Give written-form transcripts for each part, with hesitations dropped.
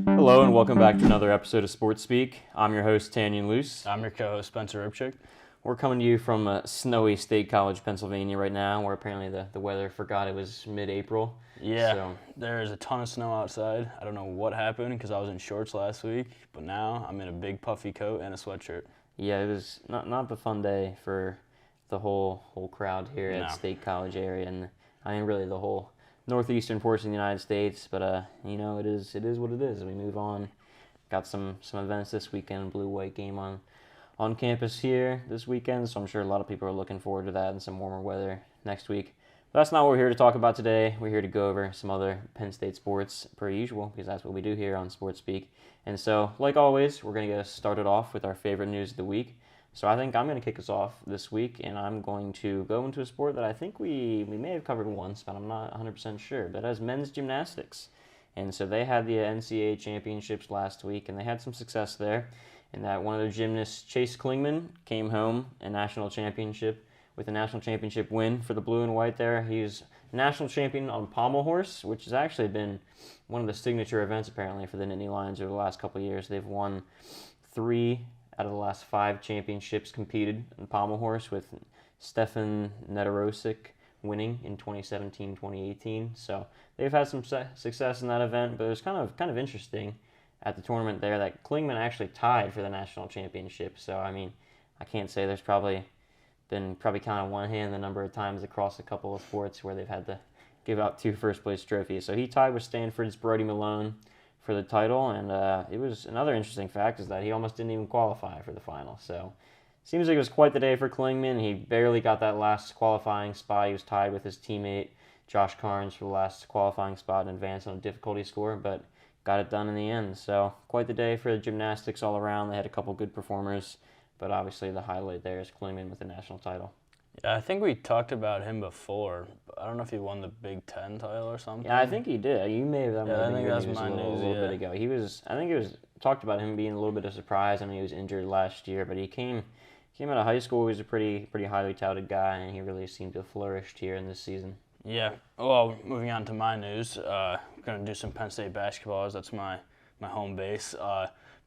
Hello and welcome back to another episode of Sports Speak. I'm your host, Tanyon Loose. I'm your co-host, Spencer Ripchik. We're coming to you from snowy State College, Pennsylvania right now, where apparently the weather forgot it was mid-April. Yeah, there's a ton of snow outside. I don't know what happened because I was in shorts last week, but now I'm in a big puffy coat and a sweatshirt. Yeah, it was not the fun day for the whole crowd here No. at State College area, and I mean really the whole northeastern portion of the United States. But it is what it is. We move on. Got some events this weekend. Blue-white game on campus here this weekend, so I'm sure a lot of people are looking forward to that and some warmer weather next week. But that's not what we're here to talk about today. We're here to go over some other Penn State sports per usual, because that's what we do here on Sports Speak. And so, like always, we're going to get started off with our favorite news of the week. So I think I'm going to kick us off this week, and I'm going to go into a sport that I think we may have covered once, but I'm not 100% sure. But as men's gymnastics. And so they had the NCAA championships last week, and they had some success there. And that one of their gymnasts, Chase Klingman, came home with a national championship win for the blue and white there. He's national champion on pommel horse, which has actually been one of the signature events apparently for the Nittany Lions over the last couple of years. They've won 3 out of the last 5 championships competed in pommel horse, with Stefan Nedorosik winning in 2017-2018. So they've had some success in that event, but it was kind of interesting at the tournament there that Klingman actually tied for the national championship. So I mean, I can't say there's probably count on one hand the number of times across a couple of sports where they've had to give out 2 first place trophies. So he tied with Stanford's Brody Malone for the title, and it was another interesting fact is that he almost didn't even qualify for the final. So seems like it was quite the day for Klingman. He barely got that last qualifying spot. He was tied with his teammate Josh Carnes for the last qualifying spot and advanced on a difficulty score, but got it done in the end. So quite the day for the gymnastics all around. They had a couple good performers, but obviously the highlight there is Klingman with the national title. Yeah, I think we talked about him before. I don't know if he won the Big Ten title or something. Yeah, I think he did. You may have done I think that's my news, a little bit ago. I think it was talked about him being a little bit of a surprise. I mean, he was injured last year, but he came out of high school. He was a pretty highly touted guy, and he really seemed to have flourished here in this season. Yeah. Well, moving on to my news, I'm going to do some Penn State basketball, as that's my home base.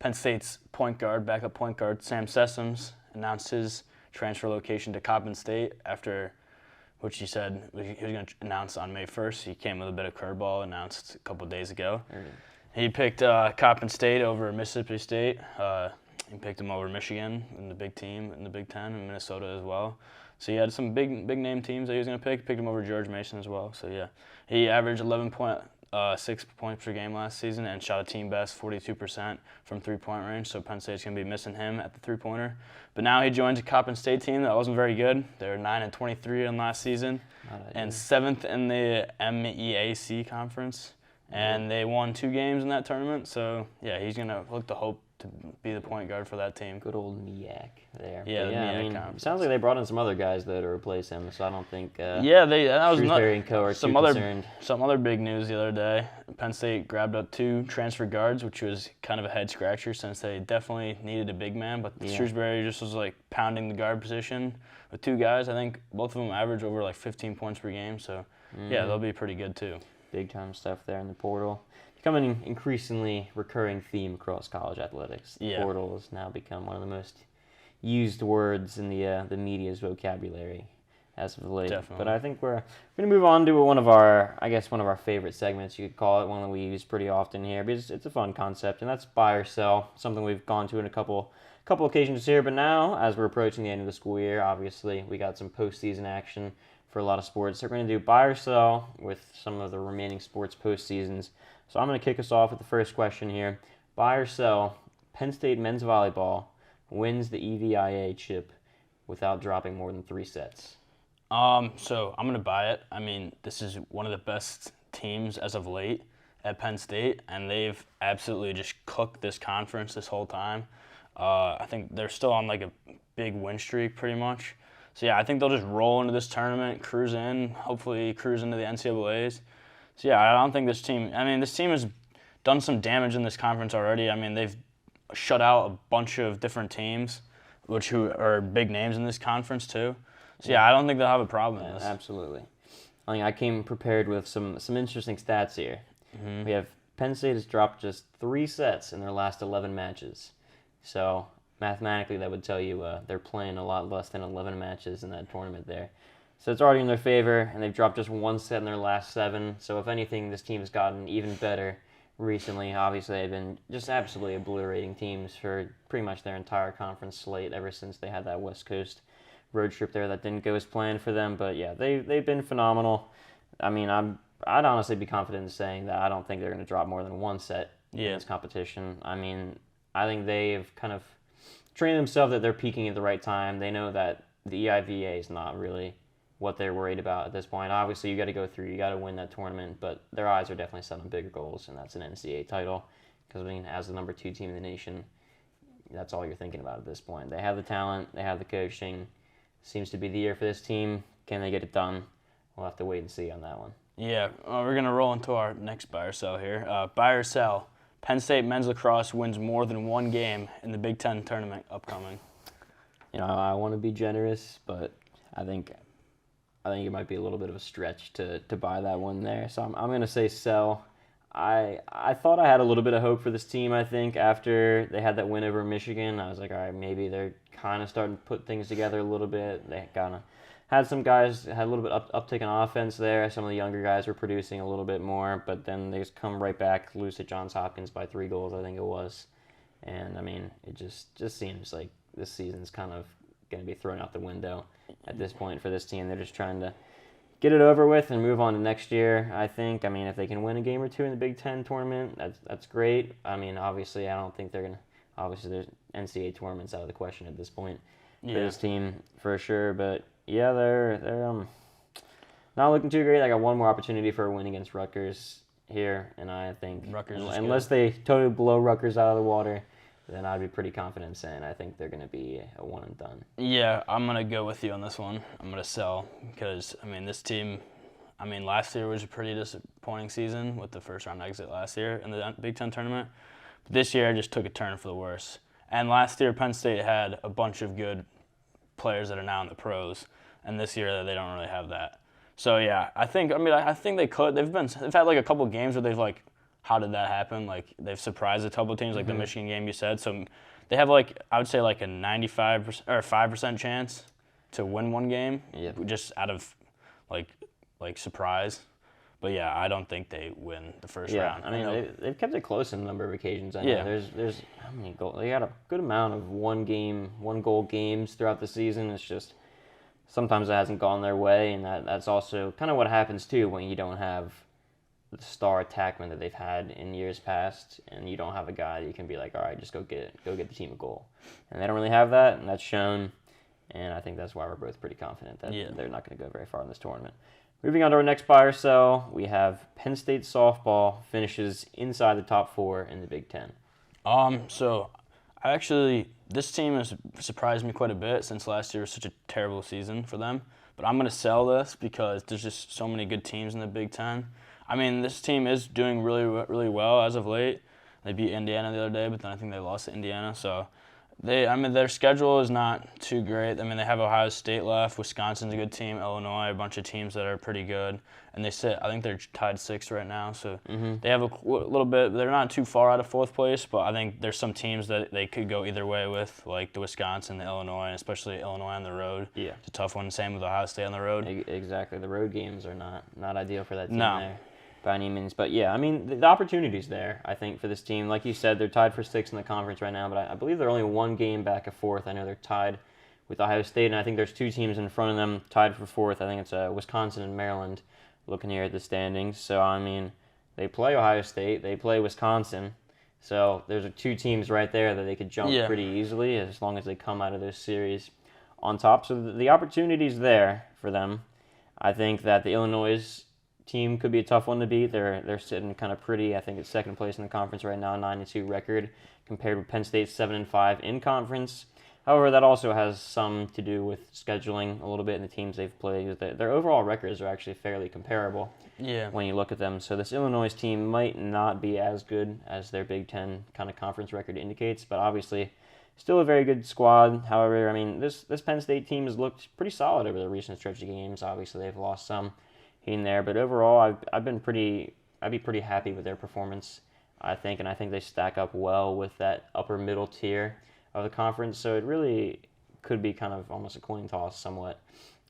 Penn State's backup point guard, Sam Sessoms, announced his transfer location to Coppin State after which he said he was going to announce on May 1st. He came with a bit of curveball, announced a couple of days ago. He picked Coppin State over Mississippi State. He picked him over Michigan in the big team in the Big Ten, and Minnesota as well. So he had some big name teams that he was going to pick. Picked him over George Mason as well. So yeah, he averaged 11.6 points per game last season and shot a team best 42% from three-point range. So Penn State's going to be missing him at the three-pointer. But now he joins a Coppin State team that wasn't very good. They were 9-23 in last season and 7th in the MEAC conference. And they won 2 games in that tournament. So yeah, he's going to look to hope to be the point guard for that team. Good old MEAC there. Yeah, the MEAC I mean, conference. It sounds like they brought in some other guys though to replace him, so I don't think that was Shrewsbury and Co. are too concerned. Some other big news the other day. Penn State grabbed up 2 transfer guards, which was kind of a head scratcher since they definitely needed a big man, but Shrewsbury just was like pounding the guard position with 2 guys. I think both of them average over like 15 points per game, so yeah, they'll be pretty good too. Big time stuff there in the portal. Becoming an increasingly recurring theme across college athletics. The portal has now become one of the most used words in the media's vocabulary as of late. Definitely. But I think we're going to move on to one of our favorite segments, you could call it, one that we use pretty often here, because it's a fun concept, and that's buy or sell, something we've gone to in a couple occasions here. But now, as we're approaching the end of the school year, obviously we got some postseason action for a lot of sports. So we're going to do buy or sell with some of the remaining sports postseasons. So I'm going to kick us off with the first question here. Buy or sell, Penn State men's volleyball wins the EVIA chip without dropping more than 3 sets. So I'm going to buy it. I mean, this is one of the best teams as of late at Penn State, and they've absolutely just cooked this conference this whole time. I think they're still on like a big win streak pretty much. So yeah, I think they'll just roll into this tournament, cruise into the NCAAs. So yeah, I don't think this team has done some damage in this conference already. I mean, they've shut out a bunch of different teams, who are big names in this conference too. So yeah, I don't think they'll have a problem with this. Absolutely. I came prepared with some interesting stats here. We have Penn State has dropped just 3 sets in their last 11 matches. So mathematically, that would tell you they're playing a lot less than 11 matches in that tournament there. So it's already in their favor, and they've dropped just 1 set in their last 7. So if anything, this team has gotten even better recently. Obviously, they've been just absolutely obliterating teams for pretty much their entire conference slate ever since they had that West Coast road trip there that didn't go as planned for them. But yeah, they've been phenomenal. I mean, I'd honestly be confident in saying that I don't think they're going to drop more than 1 set in this competition. I mean, I think they've kind of trained themselves that they're peaking at the right time. They know that the EIVA is not really what they're worried about at this point. Obviously, you got to go through, you got to win that tournament, but their eyes are definitely set on bigger goals, and that's an NCAA title. Because, I mean, as the number 2 team in the nation, that's all you're thinking about at this point. They have the talent, they have the coaching. Seems to be the year for this team. Can they get it done? We'll have to wait and see on that one. Yeah, we're going to roll into our next buy or sell here. Buy or sell. Penn State men's lacrosse wins more than 1 game in the Big Ten tournament upcoming. I want to be generous, but I think it might be a little bit of a stretch to buy that one there. So I'm going to say sell. I thought I had a little bit of hope for this team, I think, after they had that win over Michigan. I was like, all right, maybe they're kind of starting to put things together a little bit. They kind of had some guys, had a little bit uptick on offense there. Some of the younger guys were producing a little bit more, but then they just come right back, lose to Johns Hopkins by 3 goals, I think it was. And, I mean, it just seems like this season's kind of going to be thrown out the window at this point for this team. They're just trying to get it over with and move on to next year, I think. I mean, if they can win a game or 2 in the Big Ten tournament, that's great. I mean, obviously, I don't think they're going to – obviously, there's NCAA tournaments out of the question at this point for this team for sure. But, yeah, they're not looking too great. I got one more opportunity for a win against Rutgers here, and I think unless they totally blow Rutgers out of the water, then I'd be pretty confident saying I think they're going to be a one and done. Yeah, I'm going to go with you on this one. I'm going to sell because, I mean, this team, last year was a pretty disappointing season with the first round exit last year in the Big Ten tournament. But this year just took a turn for the worse. And last year, Penn State had a bunch of good players that are now in the pros, and this year they don't really have that. So yeah, I think they could. They've had like a couple of games where they've like, how did that happen? Like they've surprised a couple of teams, like the Michigan game you said. So they have I would say like a 95% or 5% chance to win one game, just out of like surprise. But yeah, I don't think they win the first round. I mean, they've kept it close in a number of occasions. I know there's how many goals? They had a good amount of one goal games throughout the season. It's just sometimes it hasn't gone their way, and that's also kind of what happens too when you don't have the star attackman that they've had in years past, and you don't have a guy that you can be like, all right, just go get the team a goal. And they don't really have that, and that's shown. And I think that's why we're both pretty confident that they're not going to go very far in this tournament. Moving on to our next buy or sell, we have Penn State softball finishes inside the top 4 in the Big Ten. So this team has surprised me quite a bit since last year was such a terrible season for them. But I'm going to sell this because there's just so many good teams in the Big Ten. I mean, this team is doing really, really well as of late. They beat Indiana the other day, but then I think they lost to Indiana. So their schedule is not too great. I mean, they have Ohio State left. Wisconsin's a good team. Illinois, a bunch of teams that are pretty good. And I think they're tied 6th right now. So they have a little bit. They're not too far out of 4th place, but I think there's some teams that they could go either way with, like the Wisconsin, the Illinois, and especially Illinois on the road. Yeah, it's a tough one. Same with Ohio State on the road. Exactly. The road games are not ideal for that team there by any means. But yeah, I mean, the opportunity's there, I think, for this team. Like you said, they're tied for 6th in the conference right now, but I believe they're only 1 game back of 4th. I know they're tied with Ohio State, and I think there's 2 teams in front of them tied for 4th. I think it's Wisconsin and Maryland, looking here at the standings. So, I mean, they play Ohio State, they play Wisconsin. So there's 2 teams right there that they could jump pretty easily as long as they come out of this series on top. So the opportunity's there for them. I think that the Illinois team could be a tough one to beat. They're sitting kind of pretty. I think it's 2nd place in the conference right now, 9-2 record compared with Penn State's 7-5 in conference. However, that also has some to do with scheduling a little bit in the teams they've played. Their overall records are actually fairly comparable when you look at them. So this Illinois team might not be as good as their Big Ten kind of conference record indicates, but obviously still a very good squad. However, I mean, this Penn State team has looked pretty solid over the recent stretch of games. Obviously, they've lost some here and there, but overall, I've been pretty I'd be pretty happy with their performance, I think, and I think they stack up well with that upper middle tier of the conference. So it really could be kind of almost a coin toss somewhat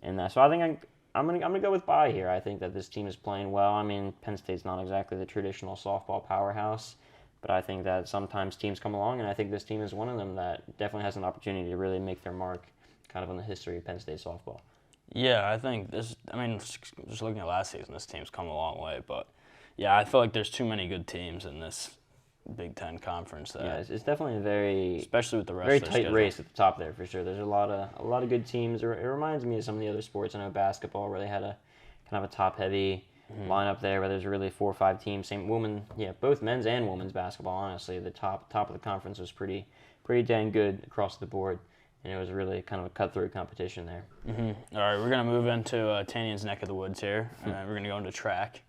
in that. So I think I'm gonna go with bye here. I think that this team is playing well. I mean, Penn State's not exactly the traditional softball powerhouse, but I think that sometimes teams come along, and I think this team is one of them that definitely has an opportunity to really make their mark kind of on the history of Penn State softball. Yeah, I think this. I mean, just looking at last season, this team's come a long way. But yeah, I feel like there's too many good teams in this Big Ten conference. That, Yeah, it's definitely a very especially with the rest very of their tight schedule. race at the top there for sure. There's a lot of good teams. It reminds me of some of the other sports. I know basketball where they had a kind of a top heavy lineup there where there's really 4 or 5 teams. Same both men's and women's basketball. Honestly, the top of the conference was pretty dang good across the board, and it was really kind of a cutthroat competition there. All right, we're gonna move into Tanyon's neck of the woods here. We're gonna go into track.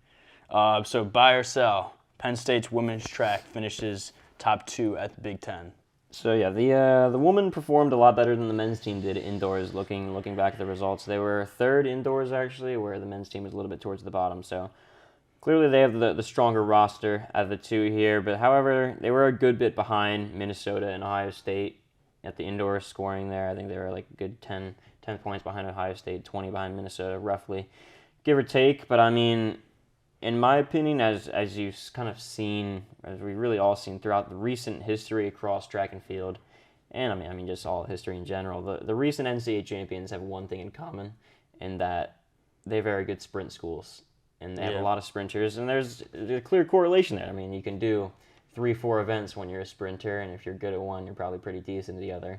So buy or sell. Penn State's women's track finishes top 2 at the Big Ten. So yeah, the women performed a lot better than the men's team did indoors. Looking back at the results, they were third indoors actually, where the men's team was a little bit towards the bottom. So clearly they have the stronger roster out of the two here. But however, they were a good bit behind Minnesota and Ohio State at the indoor scoring there. I think they were like a good 10 points behind Ohio State, 20 behind Minnesota, roughly, give or take. But I mean, in my opinion, as you've kind of seen, as we've really all seen throughout the recent history across track and field, and I mean just all history in general, the recent NCAA champions have one thing in common, in that they're very good sprint schools, and they have a lot of sprinters, and there's a clear correlation there. I mean, you can do 3-4 events when you're a sprinter, and if you're good at one, you're probably pretty decent at the other.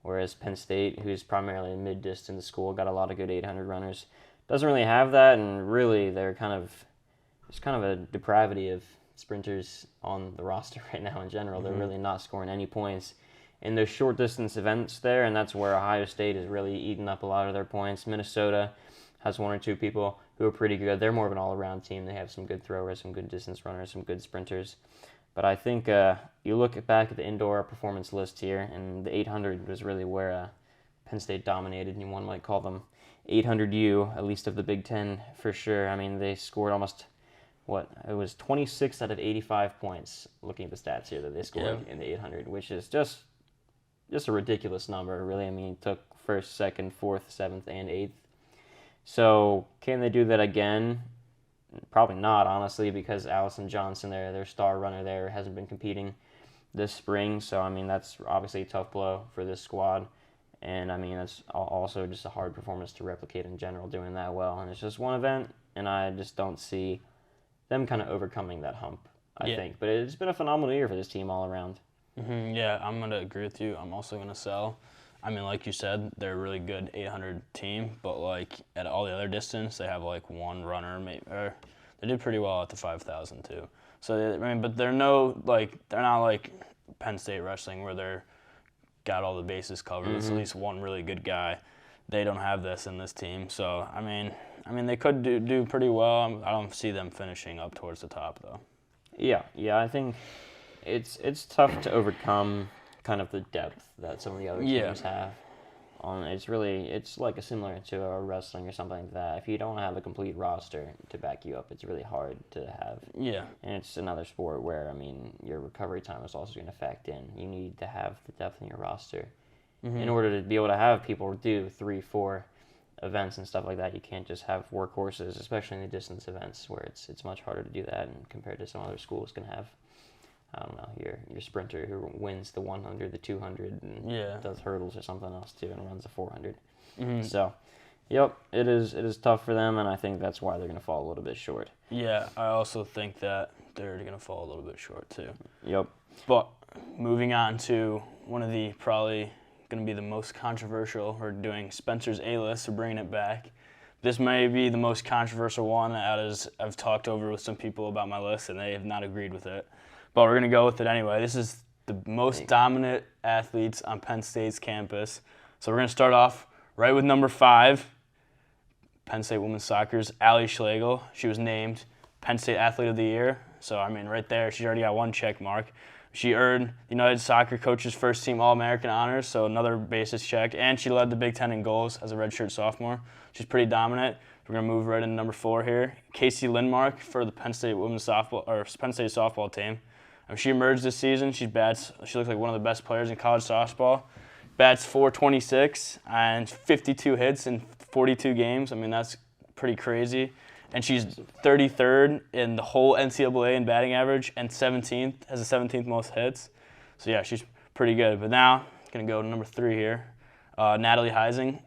Whereas Penn State, who's primarily a mid-distance school, got a lot of good 800 runners, doesn't really have that, and really there's kind of a depravity of sprinters on the roster right now in general. They're really not scoring any points in those short distance events there, and that's where Ohio State is really eating up a lot of their points. Minnesota has 1 or 2 people who are pretty good. They're more of an all-around team. They have some good throwers, some good distance runners, some good sprinters. But I think you look back at the indoor performance list here, and the 800 was really where Penn State dominated, and one might call them 800U, at least of the Big Ten for sure. I mean, they scored almost, it was 26 out of 85 points, looking at the stats here, that they scored in the 800, which is just a ridiculous number, really. I mean, took 1st, 2nd, 4th, 7th, and 8th. So can they do that again? Probably not, honestly, because Allison Johnson, their star runner there, hasn't been competing this spring. So, I mean, that's obviously a tough blow for this squad. And, I mean, that's also just a hard performance to replicate in general, doing that well. And it's just one event, and I just don't see them kind of overcoming that hump, I think. But it's been a phenomenal year for this team all around. Yeah, I'm going to agree with you. I'm also going to sell. I mean, like you said, they're a really good 800 team, but like at all the other distance, they have like one runner. Or they did pretty well at the 5,000 too. So I mean, but they're not like Penn State wrestling where they're got all the bases covered. It's at least one really good guy. They don't have this in this team. So I mean they could do pretty well. I don't see them finishing up towards the top though. Yeah, I think it's tough to overcome kind of the depth that some of the other teams have. It's like similar to a wrestling or something like that. If you don't have a complete roster to back you up, it's really hard to have. Yeah. And it's another sport where, I mean, your recovery time is also going to factor in. You need to have the depth in your roster in order to be able to have people do 3-4 events and stuff like that. You can't just have workhorses, especially in the distance events where it's much harder to do that, and compared to some other schools can have, I don't know, your sprinter who wins the 100, the 200, and does hurdles or something else too, and runs the 400. So, yep, it is tough for them, and I think that's why they're going to fall a little bit short. Yeah, I also think that they're going to fall a little bit short too. Yep. But moving on to one of the probably going to be the most controversial, we're doing Spencer's A-list, we're bringing it back. This may be the most controversial one, as I've talked over with some people about my list, and they have not agreed with it. But we're going to go with it anyway. This is the most dominant athletes on Penn State's campus. So we're going to start off right with number 5, Penn State women's soccer's Allie Schlegel. She was named Penn State Athlete of the Year So, I mean, right there, she's already got one check mark. She earned the United Soccer Coaches First Team All-American honors, so another basis check. And she led the Big Ten in goals as a redshirt sophomore. She's pretty dominant. We're going to move right into number 4 here. Casey Lindmark for the Penn State Penn State softball team. She emerged this season. She looks like one of the best players in college softball. Bats .426 and 52 hits in 42 games. I mean, that's pretty crazy. And she's 33rd in the whole NCAA in batting average and 17th, has the 17th most hits. So, yeah, she's pretty good. But now, going to go to number 3 here. Natalie Heising,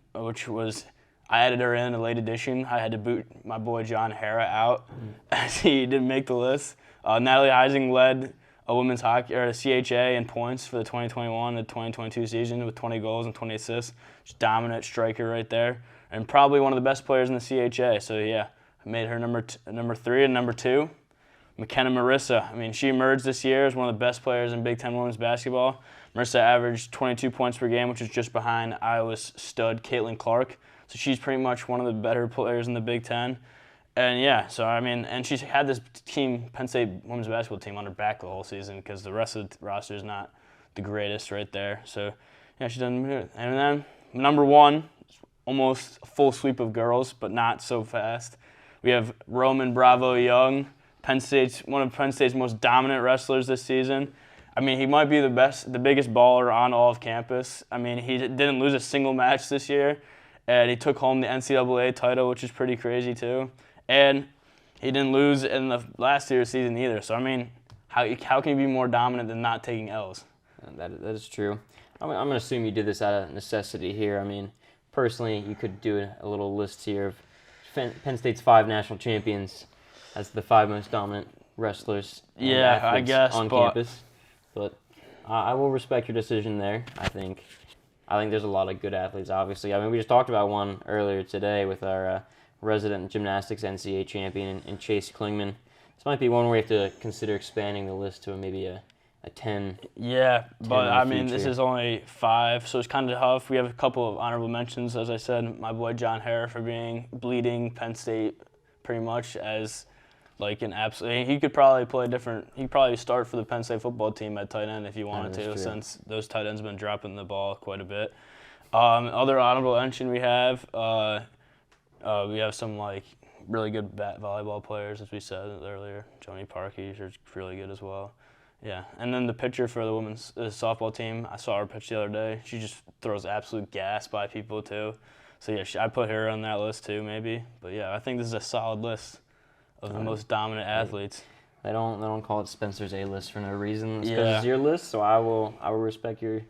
I added her in a late edition. I had to boot my boy John Hara out as he didn't make the list. Natalie Heising led a women's hockey or a CHA in points for the 2021 to 2022 season with 20 goals and 20 assists. Just dominant striker right there, and probably one of the best players in the CHA. So yeah, I made her number 3 and number 2. McKenna Marissa. I mean, she emerged this year as one of the best players in Big Ten women's basketball. Marissa averaged 22 points per game, which is just behind Iowa's stud Caitlin Clark. So she's pretty much one of the better players in the Big Ten. And yeah, so I mean, and she's had this team, Penn State women's basketball team, on her back the whole season because the rest of the roster is not the greatest right there. So yeah, she's done good. And then number 1, almost a full sweep of girls, but not so fast. We have Roman Bravo Young, one of Penn State's most dominant wrestlers this season. I mean, he might be the biggest baller on all of campus. I mean, he didn't lose a single match this year, and he took home the NCAA title, which is pretty crazy too. And he didn't lose in the last year's season either. So, I mean, how can you be more dominant than not taking L's? That is true. I'm going to assume you did this out of necessity here. I mean, personally, you could do a little list here of Penn State's 5 national champions as the 5 most dominant wrestlers and I guess, on campus. But I will respect your decision there. I think there's a lot of good athletes, obviously. I mean, we just talked about one earlier today with our resident gymnastics NCAA champion in Chase Klingman. This might be one where we have to consider expanding the list to maybe a 10. Yeah, 10 but I mean, future. this is only 5, so it's kind of tough. We have a couple of honorable mentions, as I said. My boy John Hara for being bleeding Penn State pretty much as like an absolute. He could probably He'd probably start for the Penn State football team at tight end if he wanted to, true. since those tight ends have been dropping the ball quite a bit. Other honorable mention we have some like really good volleyball players, as we said earlier. Joni Parkey is really good as well. Yeah, and then the pitcher for the women's softball team, I saw her pitch the other day. She just throws absolute gas by people too. So yeah, I put her on that list too, maybe. But yeah, I think this is a solid list of the most dominant athletes. They don't call it Spencer's A list for no reason. It's Yeah. because it's your list, so I will respect your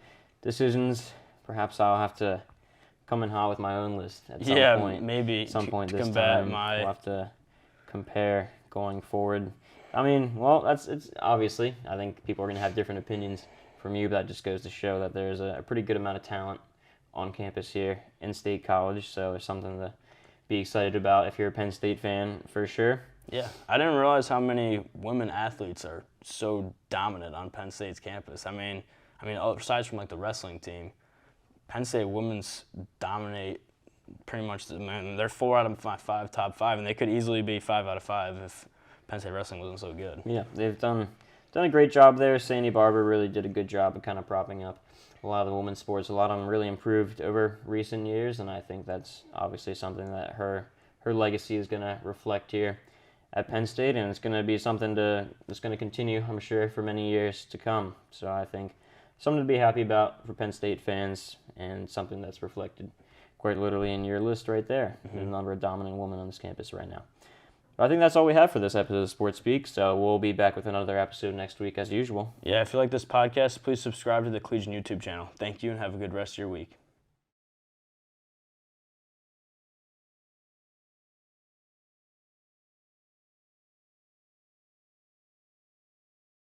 decisions. Perhaps I'll have to come in hot with my own list at some point. Maybe At some point to this combat time, my. we'll have to compare going forward. I mean, well, it's obviously. I think people are going to have different opinions from you, but that just goes to show that there's a pretty good amount of talent on campus here in State College. So it's something to be excited about if you're a Penn State fan, for sure. Yeah, I didn't realize how many women athletes are so dominant on Penn State's campus. I mean, aside from like the wrestling team, Penn State women's dominate pretty much. They're 4 out of my 5 top 5, and they could easily be 5 out of 5 if Penn State wrestling wasn't so good. Yeah, they've done a great job there. Sandy Barber really did a good job of kind of propping up a lot of the women's sports. A lot of them really improved over recent years, and I think that's obviously something that her legacy is going to reflect here at Penn State, and it's going to be something that's going to continue, I'm sure, for many years to come. So I think something to be happy about for Penn State fans, and something that's reflected quite literally in your list right there. Mm-hmm. The number of dominant women on this campus right now. But I think that's all we have for this episode of Sports Speak, so we'll be back with another episode next week as usual. Yeah, if you like this podcast, please subscribe to the Collegian YouTube channel. Thank you, and have a good rest of your week.